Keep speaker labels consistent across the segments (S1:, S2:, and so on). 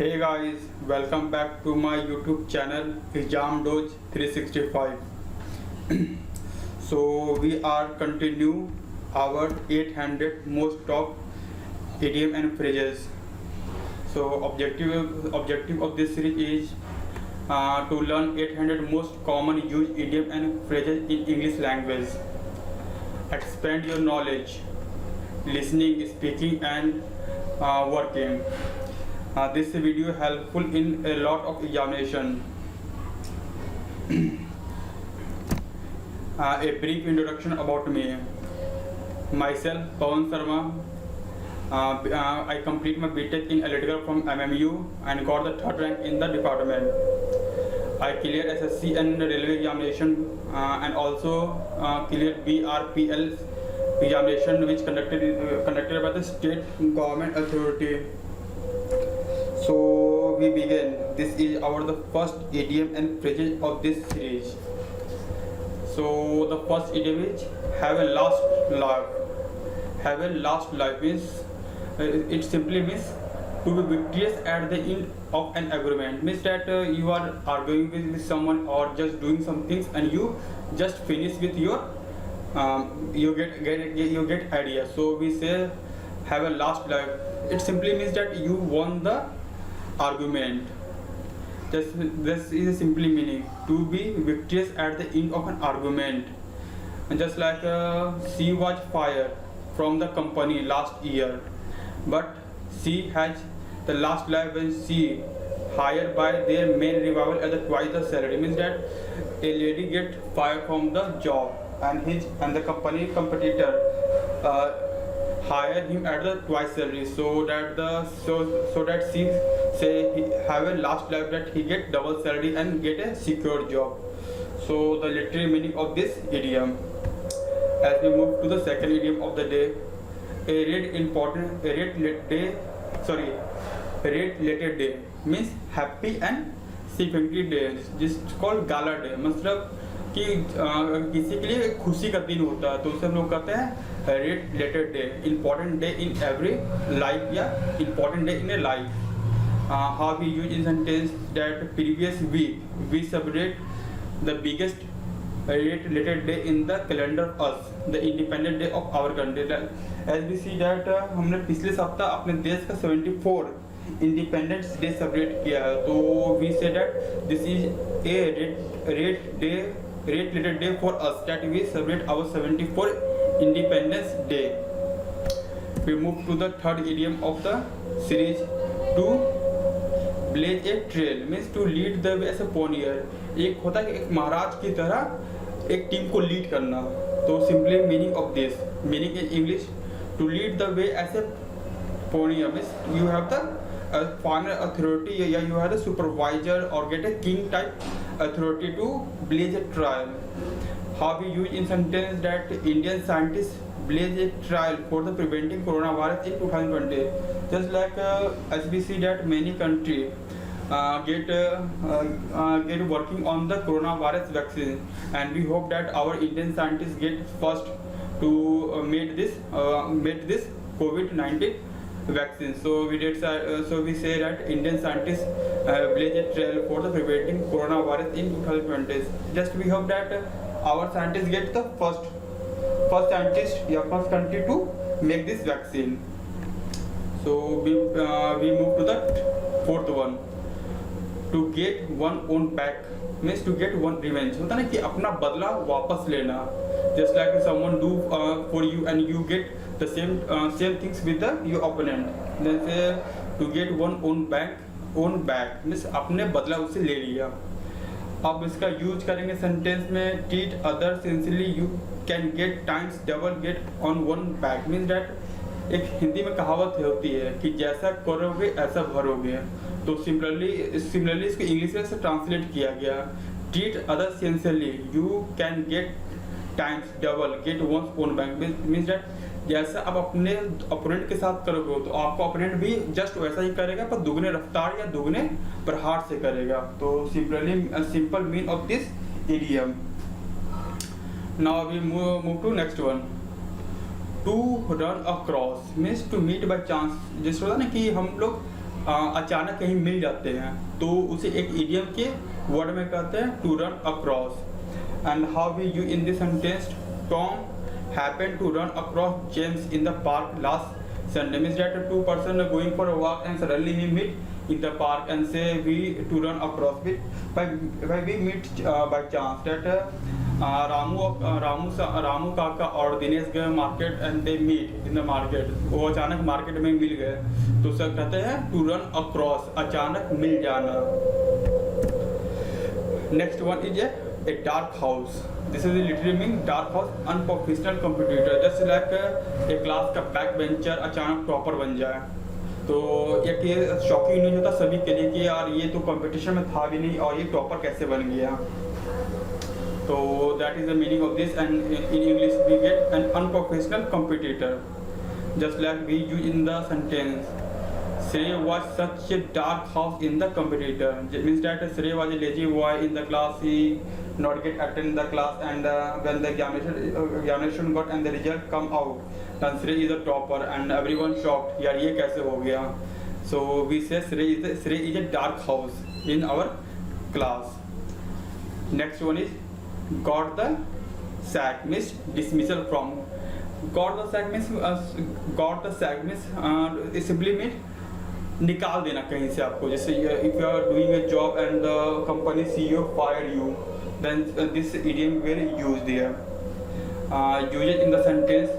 S1: Hey guys, welcome back to my YouTube channel Exam Doj 365. So we are continue our 800 most top idiom and phrases. So objective of this series is to learn 800 most common used idiom and phrases in English language. Expand your knowledge, listening, speaking, and working. This video helpful in a lot of examination. A brief introduction about me. Myself, Pawan Sharma. I complete my BTech in electrical from MMU and got the third rank in the department. I cleared SSC and railway examination and also cleared BRPL examination, which conducted by the state government authority. So we begin. This is the first idiom and phrases of this series. So the first idiom is have a last laugh. Have a last life means it simply means to be victorious at the end of an agreement. Means that you are arguing with someone or just doing some things and you just finish with your you get idea. So we say have a last life. It simply means that you won the argument. This is a simply meaning to be victorious at the end of an argument. And just like she was fired from the company last year, but she has the last life when she hired by their main rival at the twice the salary. Means that a lady get fired from the job and the company competitor hire him at the twice salary, so that she say he have a last life that he get double salary and get a secure job. So the literal meaning of this idiom. As we move to the second idiom of the day, a rate later day means happy and significant day. जिस called gala day, मतलब कि किसी के लिए खुशी का दिन होता है तो उसे हम लोग कहते हैं red letter day, important day in every life या important day in a life. How we use in sentence that previous week we celebrate the biggest rate later day in the calendar us the independent day of our country. As we see that हमने पिछले सप्ताह अपने देश का 74 independence day celebrate किया है. तो we say that this is a rate later day for us that we celebrate our 74 independence day. We move to the third idiom of the series, to blaze a trail means to lead the way as a pioneer. एक होता है कि एक महाराज की तरह एक team को lead करना. तो simply meaning of this meaning in English, to lead the way as a pioneer means you have the final authority, yeah, you have the supervisor or get a king type authority to blaze a trail. How we use in sentence that Indian scientists blaze a trail for the preventing coronavirus in 2020. Just like as we see that many countries get working on the coronavirus vaccine, and we hope that our Indian scientists get first to make this COVID-19 vaccine. So we say that Indian scientists blaze a trail for the preventing coronavirus in 2020. Just we hope that our scientists get the first country to make this vaccine. So we move to the fourth one, to get one own back means to get one revenge. होता ना कि अपना बदला वापस लेना. Just like someone do for you and you get the same things with your opponent. Then say to get one own back means अपने बदला उससे ले लिया. अब इसका यूज करेंगे सेंटेंस में, treat others sincerely you can get times double get on one back means that एक हिंदी में कहावत होती है कि जैसा करोगे ऐसा भरोगे. तो सिमिलरली इसको इंग्लिश में से ट्रांसलेट किया गया, treat others sincerely you can get times double get one's own back means that जैसा आप अपने अपोनेंट के साथ करोगे तो आपका अपोनेंट भी जस्ट वैसा ही करेगा पर दुगने रफ्तार या दुगने प्रहार से करेगा. तो simple mean of this idiom. Now we move to next one, to run across means to meet by chance. जिस होता ना कि हम लोग अचानक कहीं मिल जाते हैं, तो उसे एक इडियम के वर्ड में कहते हैं to run across. And how we use in this sentence, Tom happened to run across James in the park last Sunday. Means that two person are going for a walk and suddenly he meet in the park and say we to run across it. By we meet by chance that Ramu Kaka और दिनेश गए market and they meet in the market. वो अचानक market में मिल गए, तो उसे कहते हैं टू रन अक्रॉस, अचानक मिल जाना. Next one is a dark house. This is literally mean dark house, unprofessional competitor. Just like a class का बैक बेंचर अचानक टॉपर बन जाए, तो एक ये शॉकिंग न्यूज होता सभी के लिए कि यार ये तो कंपटीशन में था भी नहीं और ये टॉपर कैसे बन गया. तो that is the meaning of this. And in English we get an unprofessional competitor. Just like we use in the sentence Shrey was such a dark house in the competitor. It means that Shrey was a lazy boy in the class. He not get attend the class, and when the examination got and the result come out, then Shrey is a topper and everyone shocked. यार ये कैसे हो गया? So we say Shrey is a dark house in our class. Next one is got the sack, means dismissal from. Got the sack means simply means निकाल देना कहीं से आपको. जैसे if you are doing a job and the company CEO fire you, then this idiom very used there. Used in the sentence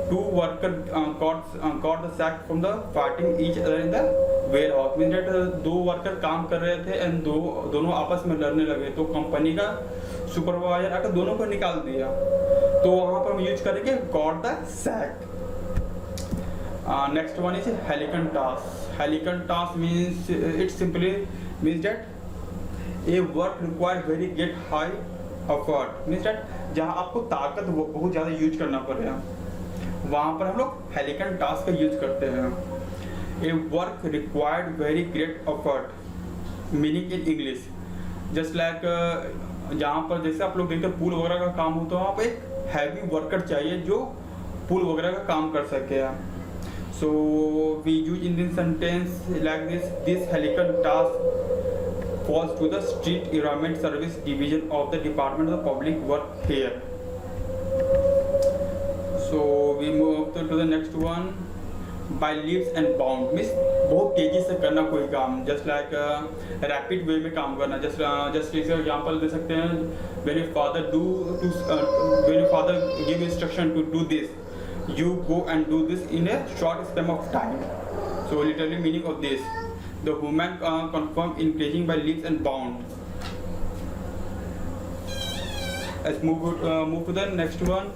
S1: two worker got the sack from the fighting each other in the warehouse. Mean that दो worker काम कर रहे थे and दोनों आपस में लड़ने लगे, तो कंपनी का सुपरवाइजर आकर दोनों को निकाल दिया. तो वहां पर हम यूज करेंगे got the sack. Next one is helicon task. Helicon task means it simply means that a work require very get high effort. Means that जहाँ आपको ताकत बहुत ज़्यादा यूज करना पड़ेगा, वहाँ पर हम लोग हेलिकन टास्क का यूज करते हैं. A work required very great effort. Meaning in English, just like जहाँ पर जैसे आप लोग देखते हैं पूल वगैरह का काम होता है, वहाँ पर एक हैवी वर्कर चाहिए जो पूल वगैरह का काम कर सके. So we use in this sentence like this: this helicon task falls to the Street Environment Service Division of the Department of Public Works here. So we move to the next one. By leaps and bounds means बहुत तेजी से करना कोई काम, just like rapid way में काम करना. just example दे सकते हैं, when your father give instruction to do this, you go and do this in a short span of time. So literally meaning of this, the woman confirm increasing by leaps and bounds. Let's move to the next one.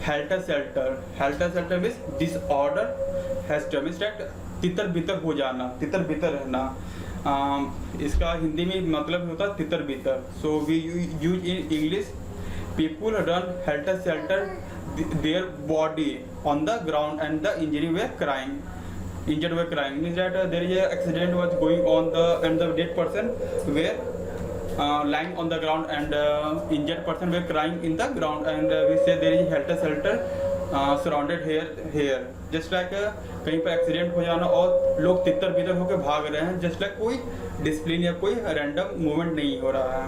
S1: Helter skelter. Helter skelter means disorder has means that तितर बितर हो जाना, तितर बितर रहना. इसका हिंदी में मतलब होता है तितर बितर. So we use in English, people run helter skelter their body on the ground and the injured were crying. Means that there is a accident was going on and the dead person were lying on the ground and injured person were crying in the ground, and we say there is helter skelter surrounded here. Just like कहीं पर accident हो जाना और लोग तितर बितर होकर भाग रहे हैं, जस्ट लाइक कोई डिसिप्लिन या कोई रैंडम मूवमेंट नहीं हो रहा है.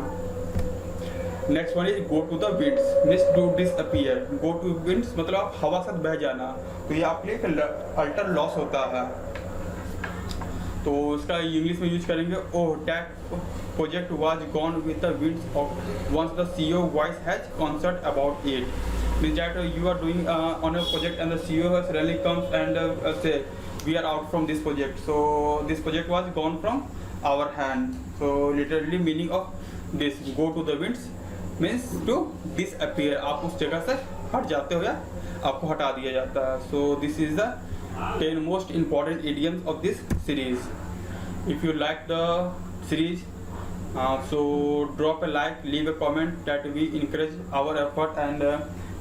S1: Next one is go to the winds, means to disappear. Go to winds मतलब आप हवा साथ बह जाना, तो ये आपके लिए एक अल्टर लॉस होता है. तो इसका इंग्लिश में यूज करेंगे, oh that project was gone with the winds of once the CEO voice has concern about it. Means that you are doing on a project and the CEO has really comes and say we are out from this project. So this project was gone from our hand. So literally meaning of this go to the winds means to disappear. आप उस जगह से हट जाते हो या आपको हटा दिया जाता है. So this is the 10 most important idioms of this series. If you like the series, so drop a like, leave a comment, that we encourage our effort and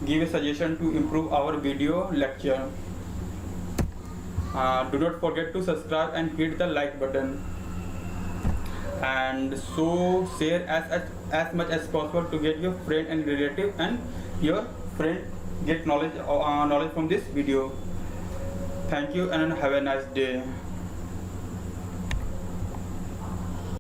S1: give a suggestion to improve our video lecture. Do not forget to subscribe and hit the like button, and so share as much as possible to get your friend and relative and your friend get knowledge from this video. Thank you and have a nice day.